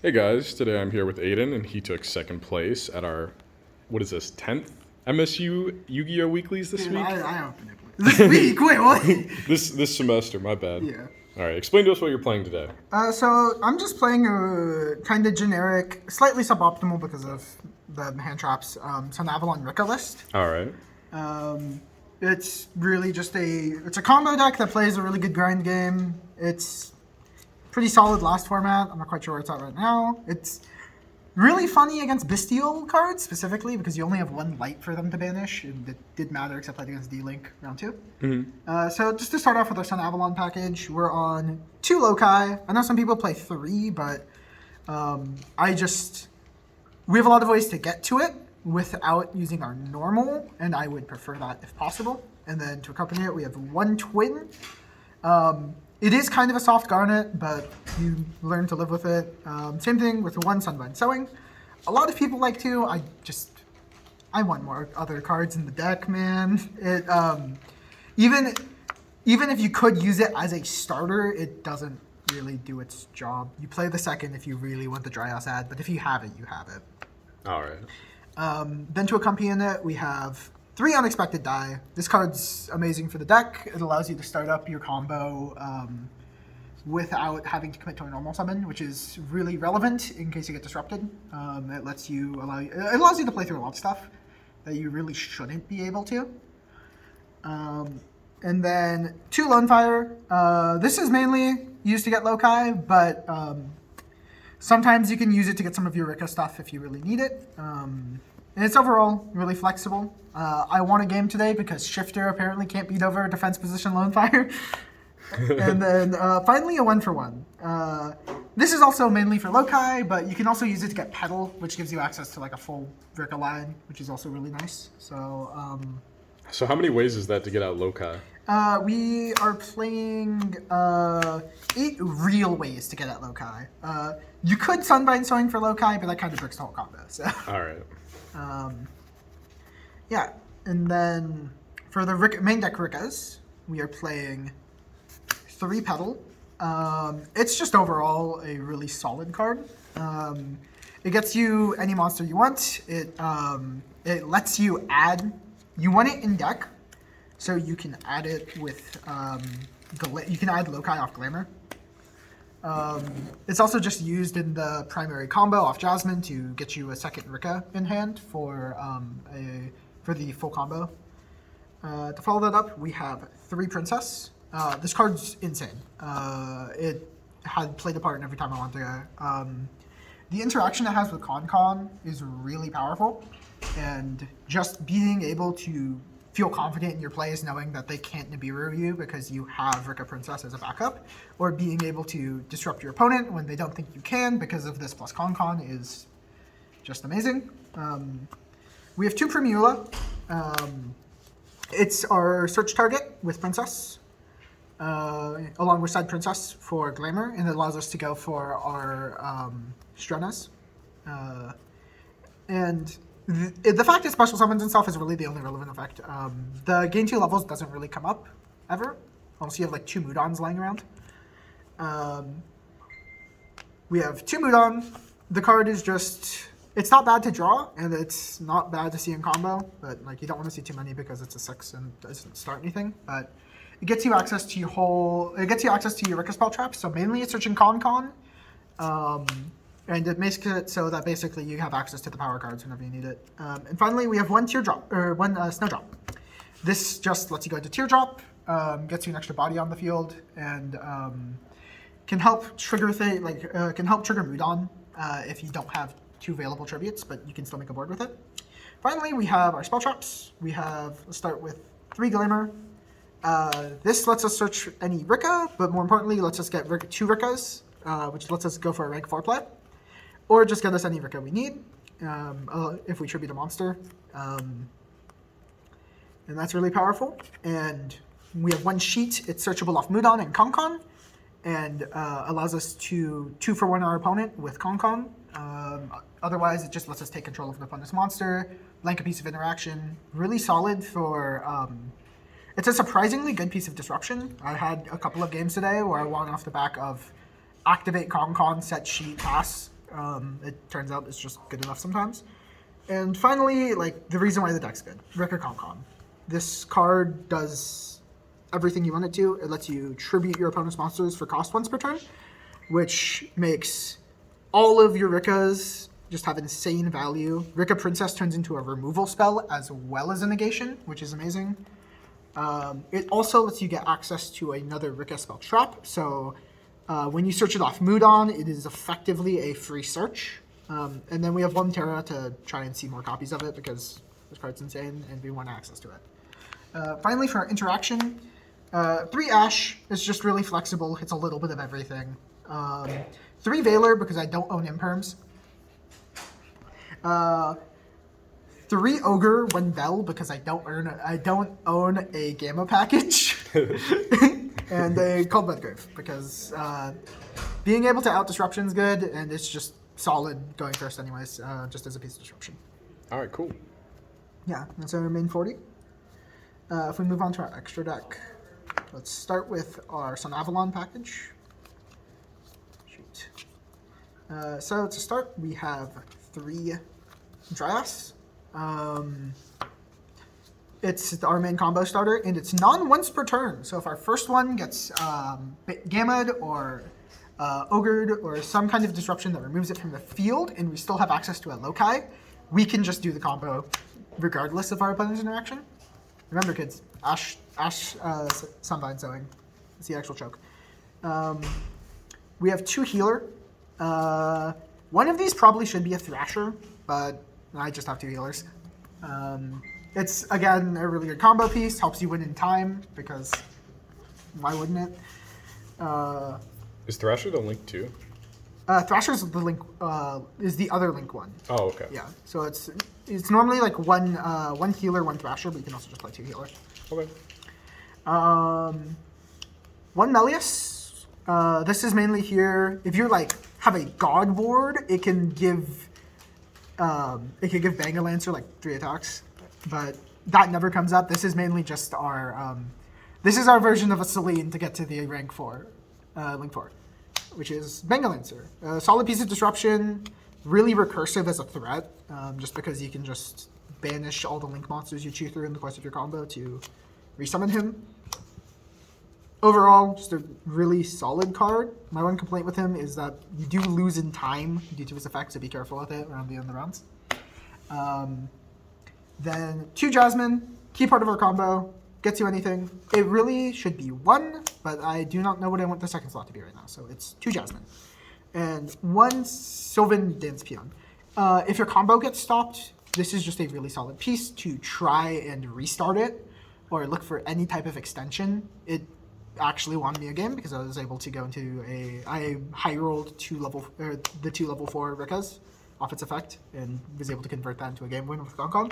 Hey guys, today I'm here with Aidan, and he took second place at our, what is this, 10th MSU Yu-Gi-Oh! Weeklies this Dude, week? I opened it. This week? Wait, what? This semester, my bad. Yeah. All right, explain to us what you're playing today. So I'm just playing a kind of generic, slightly suboptimal because of the hand traps, Sunavalon Rikka list. All right. It's really just it's a combo deck that plays a really good grind game. It's pretty solid last format. I'm not quite sure where it's at right now. It's really funny against Bestial cards specifically because you only have one light for them to banish, and it did matter except like against D-Link round 2. So just to start off with our Sunavalon package, we're on 2 Loci. I know some people play 3, but we have a lot of ways to get to it without using our normal, and I would prefer that if possible. And then to accompany it, we have 1 Twin. It is kind of a soft garnet, but you learn to live with it. Same thing with 1 Sunvine Sowing. A lot of people like to. I want more other cards in the deck, man. Even if you could use it as a starter, it doesn't really do its job. You play the second if you really want the Dryas ad, but if you have it, you have it. All right. Then to accompany it, we have 3 Unexpected Die. This card's amazing for the deck. It allows you to start up your combo without having to commit to a normal summon, which is really relevant in case you get disrupted. It allows you to play through a lot of stuff that you really shouldn't be able to. And then 2 Lone Fire. This is mainly used to get Loci, but sometimes you can use it to get some of your Rikka stuff if you really need it. And it's overall really flexible. I won a game today because Shifter apparently can't beat over defense position Lone Fire. And then finally a 1-for-1. This is also mainly for Loci, but you can also use it to get Petal, which gives you access to like a full Rikka line, which is also really nice. So how many ways is that to get out Loci? We are playing 8 real ways to get at Loci. You could Sunvine Sowing for Loci, but that kind of breaks the whole combo. So. All right. Yeah, and then for the main deck Rikkas, we are playing 3 Petal. It's just overall a really solid card. It gets you any monster you want. It lets you add. You want it in deck, so you can add it with you can add Loci off Glamour. It's also just used in the primary combo off Jasmine to get you a second Rikka in hand for the full combo. To follow that up, we have 3 Princess. This card's insane. It had played a part in every time I wanted to. The interaction it has with Coan is really powerful, and just being able to feel confident in your plays knowing that they can't Nibiru you because you have Rikka Princess as a backup, or being able to disrupt your opponent when they don't think you can because of this plus Coan is just amazing. We have 2 Primula. It's our search target with Princess, along with Side Princess for Glamour, and it allows us to go for our Strenas. And the fact it special summons and stuff is really the only relevant effect. The gain 2 levels doesn't really come up ever, unless you have like 2 Mudons lying around. We have 2 Mudon. The card is just, it's not bad to draw, and it's not bad to see in combo, but like you don't want to see too many because it's a 6 and doesn't start anything. But it gets you access to your Rikka spell traps. So mainly it's searching Coan. And it makes it so that basically you have access to the power cards whenever you need it. And finally, we have 1 Snowdrop. This just lets you go into Teardrop, gets you an extra body on the field, and can help trigger Mudon if you don't have 2 available tributes, but you can still make a board with it. Finally, we have our spell traps. Let's start with 3 Glamour. This lets us search any Rikka, but more importantly, lets us get 2 Rikkas, which lets us go for a rank 4 play. Or just get us any Rikka we need, if we tribute a monster. And that's really powerful. And we have 1 sheet. It's searchable off Mudon and Coan, and allows us to 2-for-1 our opponent with Coan. Otherwise, it just lets us take control of an opponent's monster, blank a piece of interaction. Really solid for... it's a surprisingly good piece of disruption. I had a couple of games today where I won off the back of activate Coan, set sheet, pass, It turns out it's just good enough sometimes. And finally, like, the reason why the deck's good, Rikka Con. This card does everything you want it to. It lets you tribute your opponent's monsters for cost once per turn, which makes all of your Rikkas just have insane value. Rikka Princess turns into a removal spell as well as a negation, which is amazing. It also lets you get access to another Rikka spell trap. So when you search it off Mudon, it is effectively a free search. And then we have 1 Terra to try and see more copies of it because this card's insane and we want access to it. Finally, for our interaction, 3 Ash is just really flexible. It's a little bit of everything. 3 Veiler because I don't own imperms. 3 Ogre, 1 Bell because I don't own a Gamma package. And a Cold Bloodgrave because being able to out disruption is good and it's just solid going first anyways, just as a piece of disruption. All right, cool. Yeah, that's our main 40. If we move on to our extra deck, let's start with our Sunavalon package. Shoot. So to start, we have 3 Dryas. It's our main combo starter, and it's non-once per turn. So if our first one gets Gammaed or Ogred or some kind of disruption that removes it from the field, and we still have access to a Loci, we can just do the combo regardless of our opponent's interaction. Remember, kids, Ash Sunbind Sowing. It's the actual choke. We have 2 healer. One of these probably should be a Thrasher, but I just have 2 healers. It's, again, a really good combo piece. Helps you win in time, because why wouldn't it? Is Thrasher the Link too? Thrasher's the Link, is the other Link one. Oh, okay. Yeah, so it's normally like one healer, 1 Thrasher, but you can also just play 2 healers. Okay. 1 Melius. This is mainly here. If you like have a God Ward, it can give Bangalancer like 3 attacks, but that never comes up. This is mainly just our this is our version of a Celine to get to the rank 4, Link 4, which is Bangalancer. Solid piece of disruption, really recursive as a threat, just because you can just banish all the Link monsters you chew through in the course of your combo to resummon him. Overall, just a really solid card. My one complaint with him is that you do lose in time due to his effect, so be careful with it around the end of the rounds. Then 2 Jasmine, key part of our combo, gets you anything. It really should be 1, but I do not know what I want the second slot to be right now, so it's 2 Jasmine. And 1 Sylvan Dance Peon. If your combo gets stopped, this is just a really solid piece to try and restart it, or look for any type of extension. It actually won me a game because I was able to go into I high rolled 2 level 4 Rikkas off its effect and was able to convert that into a game win with Aidan Coan.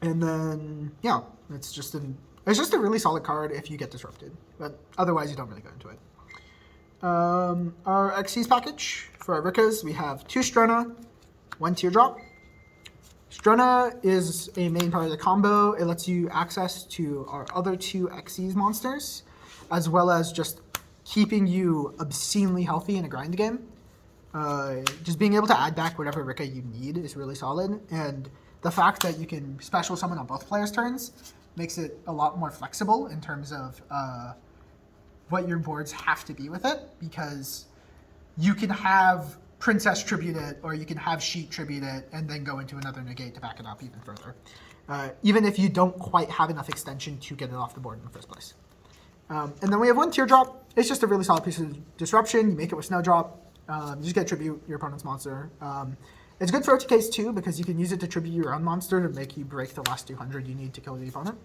And then yeah, it's just a really solid card if you get disrupted, but otherwise you don't really go into it. Our Xyz package for our Rikkas, we have 2 Strona, 1 Teardrop. Strona is a main part of the combo. It lets you access to our other 2 Xyz monsters, as well as just keeping you obscenely healthy in a grind game. Just being able to add back whatever Rikka you need is really solid, and the fact that you can special summon on both players' turns makes it a lot more flexible in terms of what your boards have to be with it, because you can have Princess tribute it, or you can have Sheet tribute it, and then go into another negate to back it up even further. Even if you don't quite have enough extension to get it off the board in the first place. And then we have 1 Teardrop. It's just a really solid piece of disruption. You make it with Snowdrop. You just get to tribute your opponent's monster. It's good for OTKs too, because you can use it to tribute your own monster to make you break the last 200 you need to kill the opponent.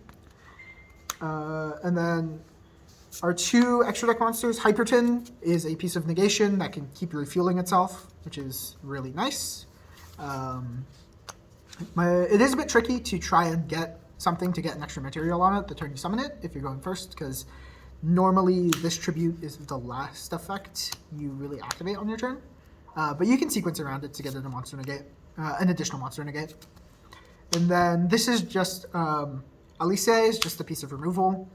And then our 2 extra deck monsters, Hyperton is a piece of negation that can keep refueling itself, which is really nice. It is a bit tricky to try and get something to get an extra material on it the turn you summon it if you're going first, because normally this tribute is the last effect you really activate on your turn. But you can sequence around it to get an additional monster negate. And then this is just, Alice is just a piece of removal.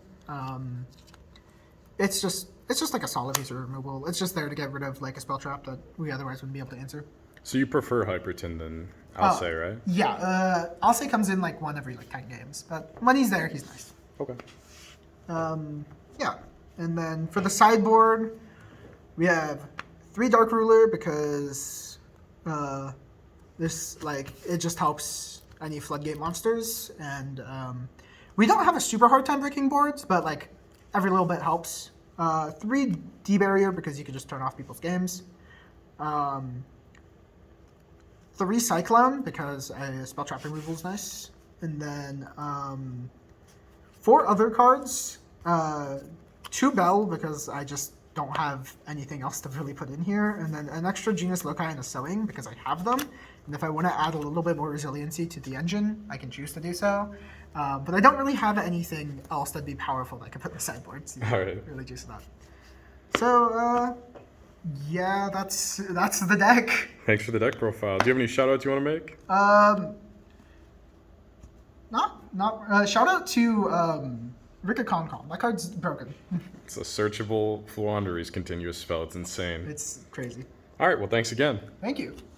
It's it's just like a solid piece of removal. It's just there to get rid of like a spell trap that we otherwise wouldn't be able to answer. So you prefer Hyperton than Alce, right? Yeah, Alce comes in like one every like 10 games, but when he's there, he's nice. Okay. Yeah, and then for the sideboard, we have 3 Dark Ruler because this like it just helps any floodgate monsters, and we don't have a super hard time breaking boards, but like every little bit helps. 3 D barrier because you can just turn off people's games. 3 Cyclone because spell trap removal is nice, and then 4 other cards. 2 Bell because I just don't have anything else to really put in here, and then an extra Genus Loci and a Sewing because I have them, and if I want to add a little bit more resiliency to the engine, I can choose to do so. But I don't really have anything else that'd be powerful that I could put in the sideboard, so All right. really juice it up. So, yeah, that's the deck. Thanks for the deck profile. Do you have any shout outs you want to make? Shout out to Rikka Con. That card's broken. It's a searchable Fluanderies continuous spell. It's insane. It's crazy. All right. Well, thanks again. Thank you.